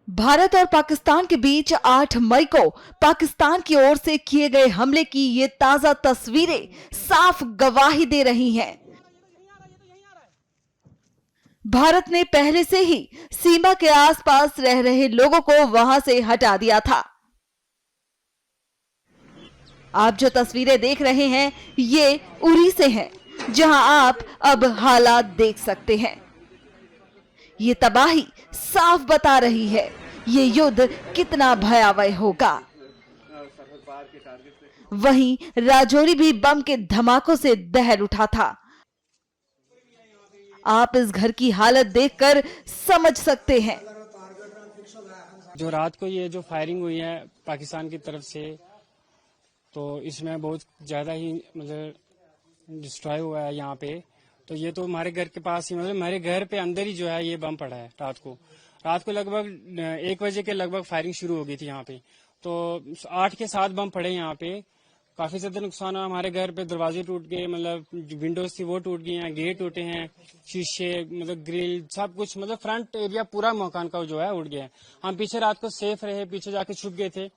भारत और पाकिस्तान के बीच 8 मई को पाकिस्तान की ओर से किए गए हमले की ये ताजा तस्वीरें साफ गवाही दे रही हैं। भारत ने पहले से ही सीमा के आसपास रह रहे लोगों को वहां से हटा दिया था। आप जो तस्वीरें देख रहे हैं ये उरी से हैं, जहां आप अब हालात देख सकते हैं। ये तबाही साफ बता रही है ये युद्ध कितना भयावह होगा। वहीं राजौरी भी बम के धमाकों से दहल उठा था। आप इस घर की हालत देखकर समझ सकते हैं। जो रात को ये जो फायरिंग हुई है पाकिस्तान की तरफ से, तो इसमें बहुत ज्यादा ही मतलब डिस्ट्रॉय हुआ है यहाँ पे। तो ये तो हमारे घर के पास ही, मतलब हमारे घर पे अंदर ही जो है ये बम पड़ा है। रात को लगभग 1 बजे के लगभग फायरिंग शुरू हो गई थी यहाँ पे। तो 8 के 7 बम पड़े यहाँ पे। काफी ज्यादा नुकसान हुआ हमारे घर पे। दरवाजे टूट गए, मतलब विंडोज थी वो टूट गई हैं, गेट टूटे हैं, शीशे, मतलब ग्रिल, सब कुछ, मतलब फ्रंट एरिया पूरा मकान का जो है उड़ गया है। हम पीछे रात को सेफ रहे, पीछे जाके छुप गए थे।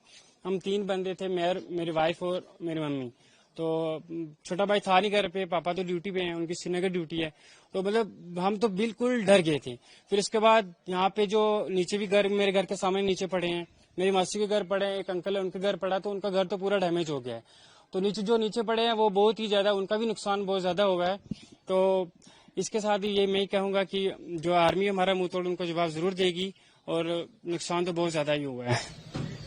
हम 3 बंदे थे, मेरी वाइफ और मेरी मम्मी। तो छोटा भाई था नहीं घर पे, पापा तो ड्यूटी पे हैं, उनकी श्रीनगर ड्यूटी है। तो मतलब हम तो बिल्कुल डर गए थे। फिर इसके बाद यहाँ पे जो नीचे भी घर, मेरे घर के सामने नीचे पड़े हैं, मेरी मासी के घर पड़े हैं, एक अंकल है उनके घर पड़ा, तो उनका घर तो पूरा डैमेज हो गया है। तो नीचे पड़े हैं वो बहुत ही ज्यादा, उनका भी नुकसान बहुत ज्यादा हुआ है। तो इसके साथ ही ये मैं कहूंगा कि जो आर्मी हमारा मुंह तोड़ उनको जवाब जरूर देगी, और नुकसान तो बहुत ज्यादा ही हुआ है।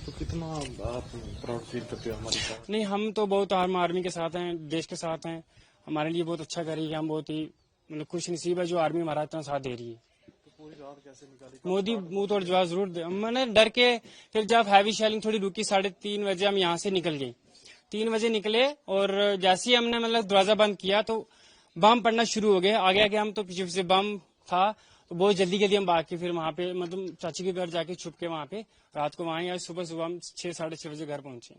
तो कितना आप प्राउड फील करते हो हमारे साथ? नहीं, हम तो बहुत आर्मी के साथ हैं, देश के साथ हैं। हमारे लिए बहुत अच्छा कर रही है। हम बहुत ही मतलब खुश नसीब है जो आर्मी हमारा इतना साथ दे रही है। तो पूरी रात कैसे निकाली? मोदी मुंह तोड़ जवाब जरूर दे। मैंने डर के फिर जब हैवी शेलिंग थोड़ी रुकी 3:30 बजे हम यहाँ से निकल गए। 3 बजे निकले और जैसे ही हमने मतलब दरवाजा बंद किया तो बम पड़ना शुरू हो गए। आगे हम तो पीछे से बम था, तो बहुत जल्दी हम भाग के फिर वहाँ पे मतलब चाची के घर जाके छुप के वहाँ पे रात को वहाँ, सुबह हम 6-6:30 बजे घर पहुंचे।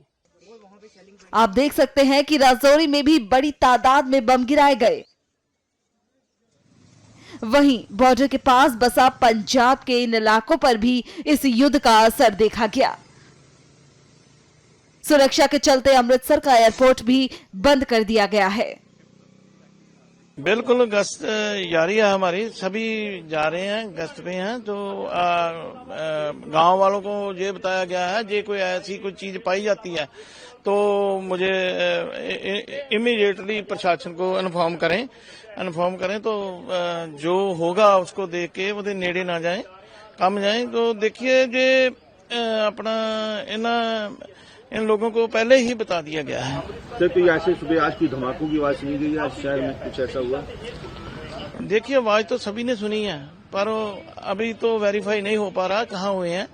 आप देख सकते हैं कि राजौरी में भी बड़ी तादाद में बम गिराए गए। वहीं बॉर्डर के पास बसा पंजाब के इन इलाकों पर भी इस युद्ध का असर देखा गया। सुरक्षा के चलते अमृतसर का एयरपोर्ट भी बंद कर दिया गया है। बिल्कुल गश्त जारी है हमारी, सभी जा रहे हैं, गश्त पे हैं। तो गांव वालों को ये बताया गया है जे कोई ऐसी कोई चीज पाई जाती है तो मुझे इमीडिएटली प्रशासन को इन्फॉर्म करें तो जो होगा उसको देख के वो नेड़े ना जाएं, कम जाएं। तो देखिए जे अपना इन लोगों को पहले ही बता दिया गया है। सर, कोई ऐसे सुबह आज की धमाकों की आवाज सुनी गई है शहर में, कुछ ऐसा हुआ? देखिए आवाज तो सभी ने सुनी है, पर अभी तो वेरीफाई नहीं हो पा रहा कहाँ हुए हैं।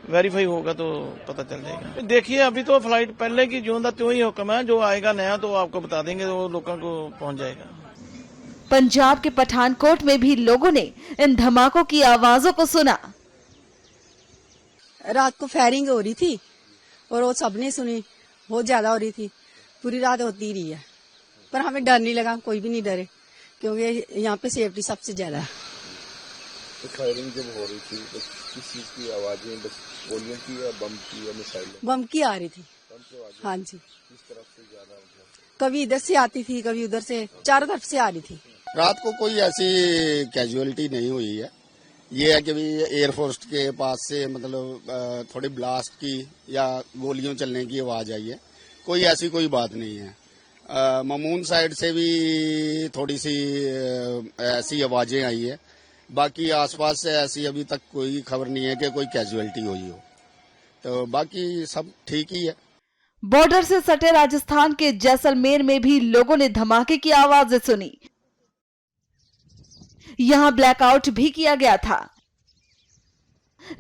वेरीफाई होगा तो पता चल जाएगा। देखिए अभी तो फ्लाइट पहले की जो त्यों ही हुक्म है, जो आएगा नया तो आपको बता देंगे, वो लोगों को पहुंच जाएगा। पंजाब के पठानकोट में भी लोगों ने इन धमाकों की आवाजों को सुना। रात को फायरिंग हो रही थी और वो सबने सुनी, बहुत ज्यादा हो रही थी, पूरी रात होती रही है, पर हमें डर नहीं लगा, कोई भी नहीं डरे, क्योंकि यहाँ पे सेफ्टी सबसे ज्यादा है। तो फायरिंग जब हो रही थी तो किस चीज की आवाजें, गोलियों की या बम की या मिसाइल? बम की आ रही थी। हाँ जी। किस तरफ से ज्यादा? कभी इधर से आती थी, कभी उधर से, चारों तरफ से आ रही थी। रात को कोई ऐसी कैजुअलिटी नहीं हुई है। ये है कि भी एयरफोर्स के पास से मतलब थोड़ी ब्लास्ट की या गोलियों चलने की आवाज आई है। कोई ऐसी कोई बात नहीं है। ममून साइड से भी थोड़ी सी ऐसी आवाजें आई है। बाकी आसपास से ऐसी अभी तक कोई खबर नहीं है कि कोई कैजुअलिटी हुई हो। तो बाकी सब ठीक ही है। बॉर्डर से सटे राजस्थान के जैसलमेर में भी लोगों ने धमाके की आवाजें सुनी। यहां ब्लैकआउट भी किया गया था।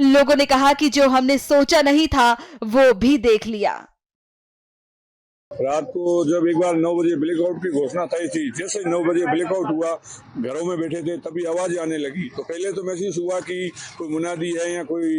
लोगों ने कहा कि जो हमने सोचा नहीं था वो भी देख लिया। रात को जब एक बार 9 बजे ब्लैकआउट की घोषणा थी थी, जैसे 9 बजे ब्लैकआउट हुआ, घरों में बैठे थे, तभी आवाज आने लगी। तो पहले तो महसूस हुआ कि कोई मुनादी है या कोई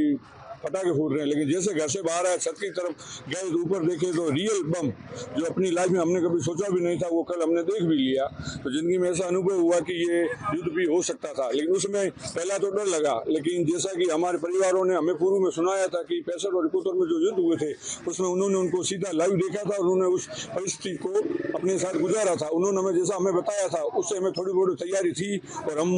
पटाखे फूट रहे हैं, लेकिन जैसे घर से बाहर आए, छत की तरफ गए तो ऊपर देखे तो रियल बम जो अपनी लाइफ में हमने कभी सोचा भी नहीं था, वो कल हमने देख भी लिया। तो जिंदगी में ऐसा अनुभव हुआ कि ये युद्ध भी हो सकता था, लेकिन उसमें पहला तो डर लगा, लेकिन जैसा कि हमारे परिवारों ने हमें पूर्व में सुनाया था कि 65 और 71 में जो युद्ध हुए थे उसमें उन्होंने उनको सीधा लाइव देखा था और उन्होंने उस परिस्थिति को अपने साथ गुजारा था। उन्होंने हमें जैसा हमें बताया था उससे हमें थोड़ी बहुत तैयारी थी, और हम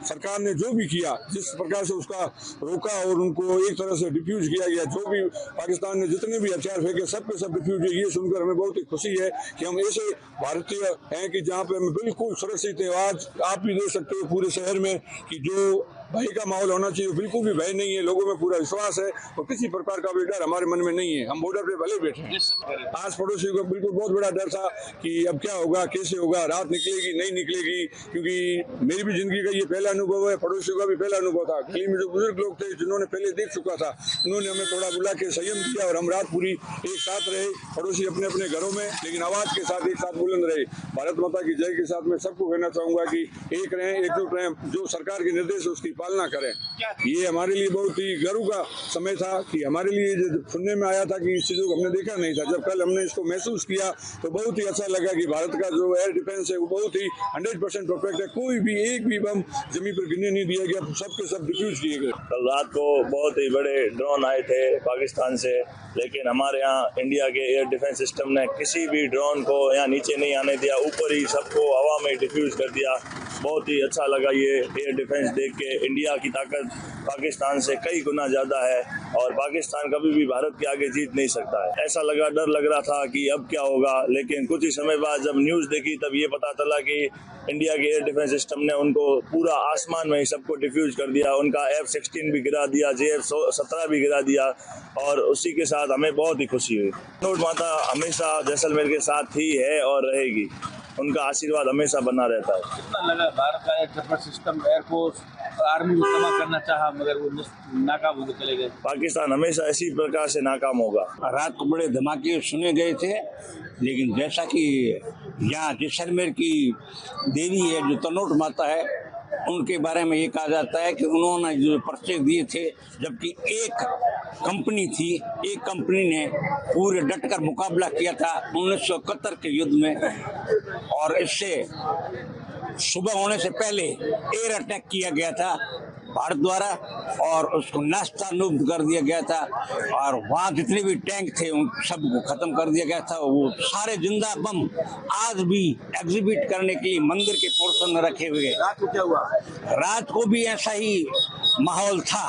सरकार ने जो भी किया, जिस प्रकार से उसका रोका और उनको एक तरह से डिफ्यूज किया गया, जो भी पाकिस्तान ने जितने भी हथियार फेंके सब के सब डिफ्यूज हुए, ये सुनकर हमें बहुत ही खुशी है कि हम ऐसे भारतीय हैं कि जहाँ पे हम बिल्कुल सुरक्षित हैं। आज आप भी देख सकते हो पूरे शहर में कि जो भय का माहौल होना चाहिए, बिल्कुल भी भय नहीं है, लोगों में पूरा विश्वास है और किसी प्रकार का भी डर हमारे मन में नहीं है। हम बॉर्डर पे भले बैठे हैं, आज पड़ोसियों को बिल्कुल बहुत बड़ा डर था कि अब क्या होगा, कैसे होगा, रात निकलेगी नहीं निकलेगी, क्योंकि मेरी भी जिंदगी का ये पहला अनुभव है, पड़ोसियों का भी पहला अनुभव था। गली में जो बुजुर्ग लोग थे जिन्होंने पहले देख चुका था, उन्होंने हमें थोड़ा बुला के संयम किया और हम रात पूरी एक साथ रहे, पड़ोसी अपने अपने घरों में, लेकिन आवाज के साथ एक साथ बुलंद रहे। भारत माता की जय के साथ मैं सबको कहना चाहूंगा कि एक रहें, एकजुट रहें, जो सरकार के निर्देश है उसकी पालना करें। ये हमारे लिए बहुत ही गर्व का समय था कि हमारे लिए जो सुनने में आया था कि इस चीजों को हमने देखा नहीं था, जब कल हमने इसको महसूस किया तो बहुत ही अच्छा लगा कि भारत का जो एयर डिफेंस है वो बहुत ही 100% परफेक्ट है। कोई भी एक भी बम जमीन पर गिरने नहीं दिया गया, सबके सब डिफ्यूज किए गए। कल रात को बहुत ही बड़े ड्रोन आए थे पाकिस्तान से, लेकिन हमारे यहाँ इंडिया के एयर डिफेंस सिस्टम ने किसी भी ड्रोन को यहाँ नीचे नहीं आने दिया, ऊपर ही सबको हवा में डिफ्यूज कर दिया। बहुत ही अच्छा लगा ये एयर डिफेंस देख के। इंडिया की ताकत पाकिस्तान से कई गुना ज़्यादा है और पाकिस्तान कभी भी भारत के आगे जीत नहीं सकता है। ऐसा लगा, डर लग रहा था कि अब क्या होगा, लेकिन कुछ ही समय बाद जब न्यूज़ देखी तब ये पता चला कि इंडिया के एयर डिफेंस सिस्टम ने उनको पूरा आसमान में ही सबको डिफ्यूज कर दिया। उनका F-16 भी गिरा दिया, JF-17 भी गिरा दिया और उसी के साथ हमें बहुत ही खुशी हुई। नोट माता हमेशा जैसलमेर के साथ ही है और रहेगी, उनका आशीर्वाद हमेशा बना रहता है। कितना लगा भारत का air defence system, air force, army को तबाह करना चाहा मगर वो नाकाम होकर चले गए। पाकिस्तान हमेशा इसी प्रकार से नाकाम होगा। रात को बड़े धमाके सुने गए थे, लेकिन जैसा कि यहाँ जैसलमेर की देवी है जो तनोट माता है, उनके बारे में ये कहा जाता है कि उन्होंने जो पर्चे दिए थे, जबकि एक कंपनी थी, एक कंपनी ने पूरे डटकर मुकाबला किया था 1971 के युद्ध में, और इससे सुबह होने से पहले एयर अटैक किया गया था भारत द्वारा और उसको नास्तानुब्ध कर दिया गया था, और वहाँ जितने भी टैंक थे उन सबको खत्म कर दिया गया था। वो सारे जिंदा बम आज भी एग्जिबिट करने के लिए मंदिर के पोर्शन में रखे हुए। रात को क्या हुआ? रात को भी ऐसा ही माहौल था।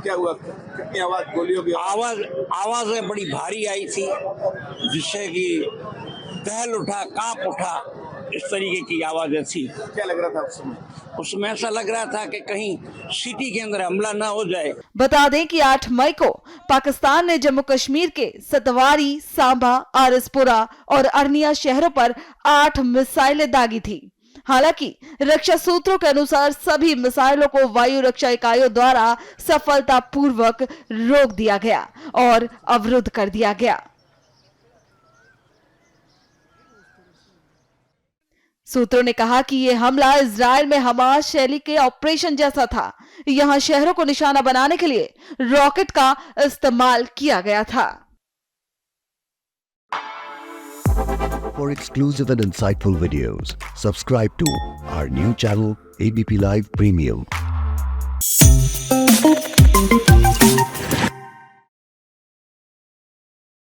क्या हुआ? कितनी आवाज, गोलियों की आवाजें बड़ी भारी आई थी, जिससे कि दहल उठा, कांप उठा, इस तरीके की आवाजें थी। क्या लग रहा था उस समय? उसमें ऐसा लग रहा था कि कहीं सिटी के अंदर हमला ना हो जाए। बता दें कि 8 मई को पाकिस्तान ने जम्मू कश्मीर के सतवारी, सांबा, आरसपुरा और अरनिया शहरों पर 8 मिसाइलें दागी थी। हालांकि रक्षा सूत्रों के अनुसार सभी मिसाइलों को वायु रक्षा इकाइयों द्वारा सफलतापूर्वक रोक दिया गया और अवरुद्ध कर दिया गया। सूत्रों ने कहा कि यह हमला इजराइल में हमास शैली के ऑपरेशन जैसा था। यहां शहरों को निशाना बनाने के लिए रॉकेट का इस्तेमाल किया गया था। For exclusive and insightful videos, subscribe to our new channel ABP Live Premium.